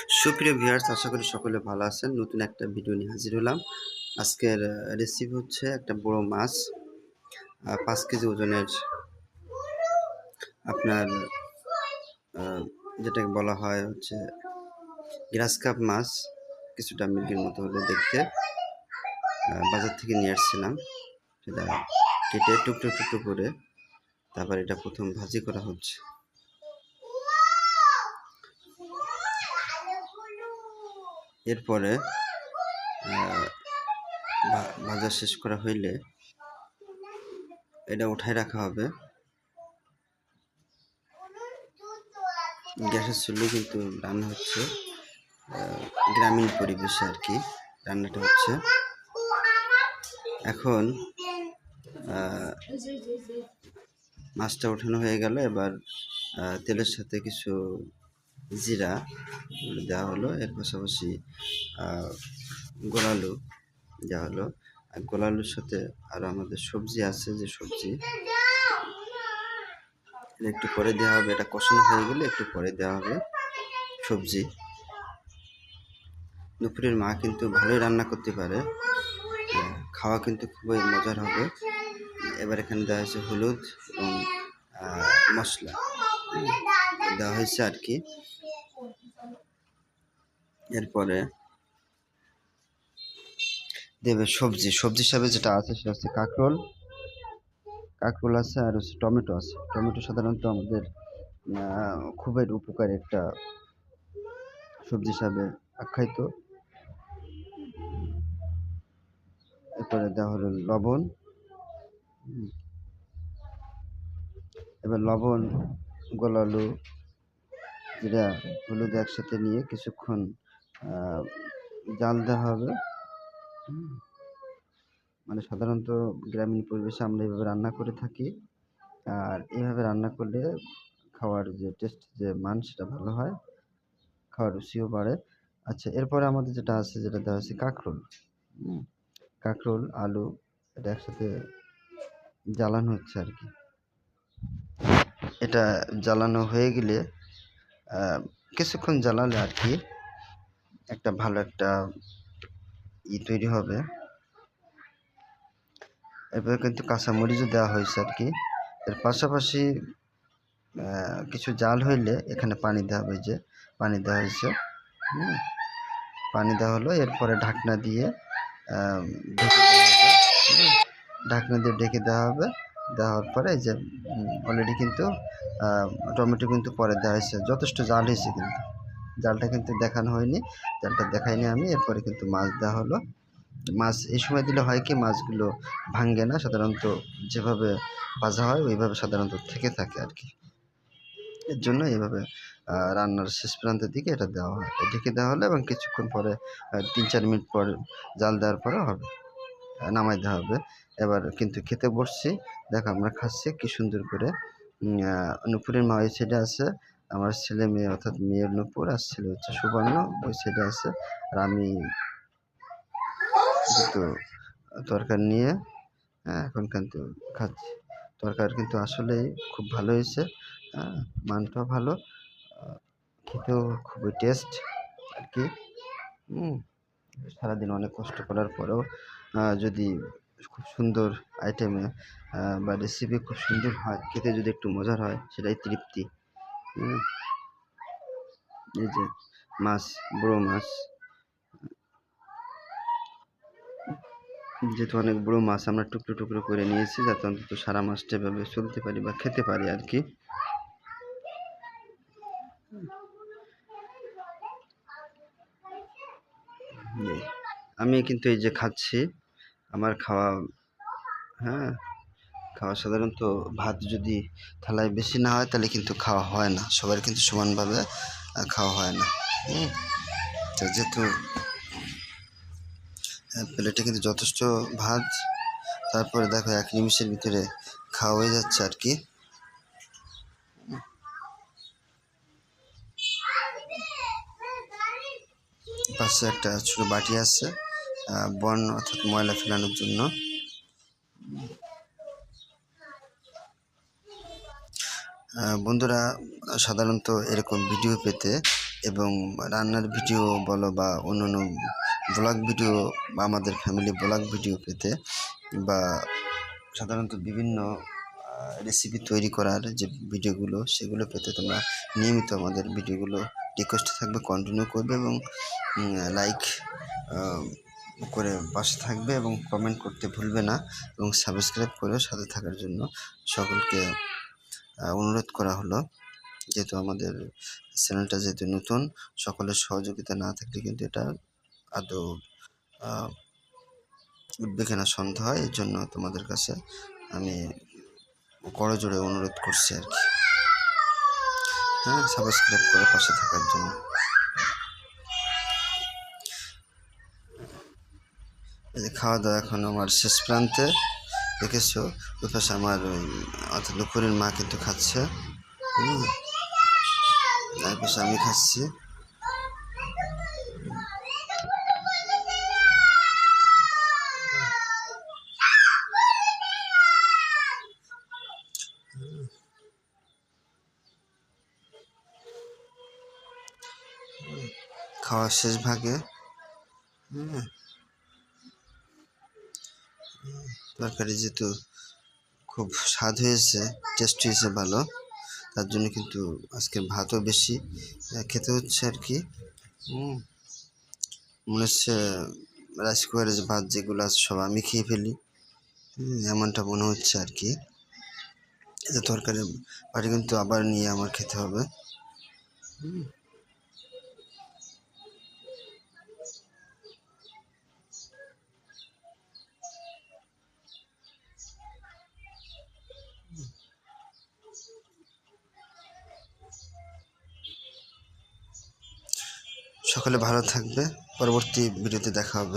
সুপ্রিয় ভিউয়ার্স, আশা করি সকলে ভালো আছেন। নতুন একটা ভিডিও নিয়ে হাজির হলাম। আজকের রেসিপি হচ্ছে একটা বড় মাছ, 5 কেজি ওজনের, আপনার যেটাকে বলা হয় হচ্ছে গ্রাস কাপ মাছ, কিছুটা মৃগের মতো হলে দেখতে। বাজার থেকে নিয়ে আসছিলাম। সেটা কেটে টুকরো টুকরো করে তারপর এটা প্রথম ভাজি করা হচ্ছে। এরপরে ভাজা শেষ করা হইলে এটা উঠায় রাখা হবে। গ্যাসের চুলে কিন্তু রান্না হচ্ছে, গ্রামীণ পরিবেশে আর কি রান্নাটা হচ্ছে। এখন মাছটা ওঠানো হয়ে গেল। এবার তেলের সাথে কিছু জিরা দেওয়া হলো, এর পাশাপাশি গোলালু দেওয়া হলো। আর গোলালুর সাথে আরও আমাদের সবজি আছে, যে সবজি একটু পরে দেওয়া হবে। এটা কষানো হয়ে গেলে একটু পরে দেওয়া হবে সবজি। দুপুরের মা কিন্তু ভালোই রান্না করতে পারে, খাওয়া কিন্তু খুবই মজার হবে। এবার এখানে দেওয়া হয়েছে হলুদ এবং মশলা দেওয়া হয়েছে আর কি। এরপরে দেবে সবজি হিসাবে যেটা আছে সেটা হচ্ছে কাঁকরোল আছে, আর হচ্ছে টমেটো আছে। টমেটো সাধারণত আমাদের খুবই উপকারী একটা সবজি হিসাবে আখ্যায়িত। এরপরে দেওয়া হলো লবণ। এবার লবণ, গোলালু, জিরা, হলুদ একসাথে নিয়ে কিছুক্ষণ জাল দেওয়া হবে। মানে সাধারণত গ্রামীণ পরিবেশে আমরা এইভাবে রান্না করে থাকি, আর এইভাবে রান্না করলে খাওয়ার যে টেস্ট, যে মান, সেটা ভালো হয়, খাওয়ার রুচিও বাড়ে। আচ্ছা, এরপরে আমাদের যেটা আছে, যেটা দেওয়া হচ্ছে কাঁকরোল, আলু, এটা একসাথে জ্বালানো হচ্ছে আর কি। এটা জ্বালানো হয়ে গেলে কিছুক্ষণ জ্বালালে আর কি একটা ভালো একটা তৈরি হবে। এরপরে কিন্তু কাঁচামরিচও দেওয়া হয়েছে আর কি। এর পাশাপাশি কিছু জাল হইলে এখানে পানি দেওয়া হবে, যে পানি দেওয়া হয়েছে। পানি দেওয়া হলো। এরপরে ঢাকনা দিয়ে ঢেকে দেওয়া হবে। ঢাকনা দিয়ে ঢেকে দেওয়া হবে। দেওয়ার পরে এই যে অলরেডি কিন্তু টমেটো কিন্তু পরে দেওয়া হয়েছে, যথেষ্ট জাল হয়েছে, কিন্তু জালটা কিন্তু দেখানো হয়নি, জালটা দেখাইনি আমি। এরপরে কিন্তু মাছ দেওয়া হলো। মাছ এই সময় দিলে হয় কি, মাছগুলো ভাঙে না, সাধারণত যেভাবে ভাজা হয় ওইভাবে সাধারণত থেকে থাকে আর কি। এর জন্য এইভাবে রান্নার শেষ প্রান্তের দিকে এটা দেওয়া হয়, ঢেকে দেওয়া হলো, এবং কিছুক্ষণ পরে 3-4 মিনিট পর জাল দেওয়ার পরে হবে, নামাই দেওয়া হবে। এবার কিন্তু খেতে বসছি, দেখো আমরা খাচ্ছি কি সুন্দর করে। নুপুরের মা ওই সাইডে আছে, আমার ছেলে মেয়ে, অর্থাৎ মেয়ের নুপুর আর ছেলে হচ্ছে সুবর্ণ, ওই সাইডে আছে। আর আমি দুটো তরকারি নিয়ে এখন কিন্তু খাচ্ছি। তরকারি কিন্তু আসলেই খুব ভালো হয়েছে, মানটাও ভালো, খেতেও খুবই টেস্ট আর কি। সারাদিন অনেক কষ্ট করার পরেও যদি খুব সুন্দর আইটেমে বা রেসিপি খুব সুন্দর হয়, খেতে যদি একটু মজার হয়, সেটাই তৃপ্তি। এই যে মাছ, বড় মাছ, যেহেতু অনেক বড় মাছ আমরা টুকরো টুকরো করে নিয়েছি, যাতে অন্তত সারা মাছটা এভাবে চলতে পারি বা খেতে পারি আর কি। আমি কিন্তু এই যে খাচ্ছি, আমার খাওয়া, খাওয়া সাধারণত ভাত যদি থালায় বেশি না হয় তাহলে কিন্তু খাওয়া হয় না, সবার কিন্তু সমানভাবে খাওয়া হয় না। তো যেহেতু প্লেটে কিন্তু যথেষ্ট ভাত, তারপরে দেখো 1 নিমিষের ভিতরে খাওয়া হয়ে যাচ্ছে আর কি। পাশে একটা ছোটো বাটি আছে বন, অর্থাৎ ময়লা ফেলানোর জন্য। বন্ধুরা, সাধারণত এরকম ভিডিও পেতে এবং রান্নার ভিডিও বলো বা অন্যান্য ব্লগ ভিডিও বা আমাদের ফ্যামিলি ব্লগ ভিডিও পেতে বা সাধারণত বিভিন্ন রেসিপি তৈরি করার যে ভিডিওগুলো সেগুলো পেতে তোমরা নিয়মিত আমাদের ভিডিওগুলো রিকোয়েস্ট থাকবে কন্টিনিউ করবে এবং লাইক করে পাশে থাকবে এবং কমেন্ট করতে ভুলবে না এবং সাবস্ক্রাইব করেও সাথে থাকার জন্য সকলকে অনুরোধ করা হলো। যেহেতু আমাদের চ্যানেলটা যেহেতু নতুন, সকলের সহযোগিতা না থাকলে কিন্তু এটা আদৌ উঠবে কিনা সন্দেহ হয়। এর জন্য তোমাদের কাছে আমি করজোড়ে অনুরোধ করছি আর কি, হ্যাঁ, সাবস্ক্রাইব করে পাশে থাকার জন্য। এই যে খাওয়া দাওয়া এখন আমার শেষ প্রান্তে, দেখেছো ওই পাশে আমার অর্থাৎ দুপুরের মা কিন্তু খাচ্ছে, তার পাশে আমি খাচ্ছি। খাওয়ার শেষ ভাগে তরকারি যেহেতু খুব স্বাদ হয়েছে, টেস্ট হয়েছে ভালো, তার জন্য কিন্তু আজকে ভাতও বেশি খেতে হচ্ছে আর কি। মনে হচ্ছে রাইস কুকারের যে ভাত যেগুলো আছে সব আমি খেয়ে ফেলি, এমনটা মনে হচ্ছে আর কি। এতে তরকারি বাড়ি কিন্তু আবার নিয়ে আমার খেতে হবে। সকলে ভালো থাকবে, পরবর্তী ভিডিওতে দেখা হবে।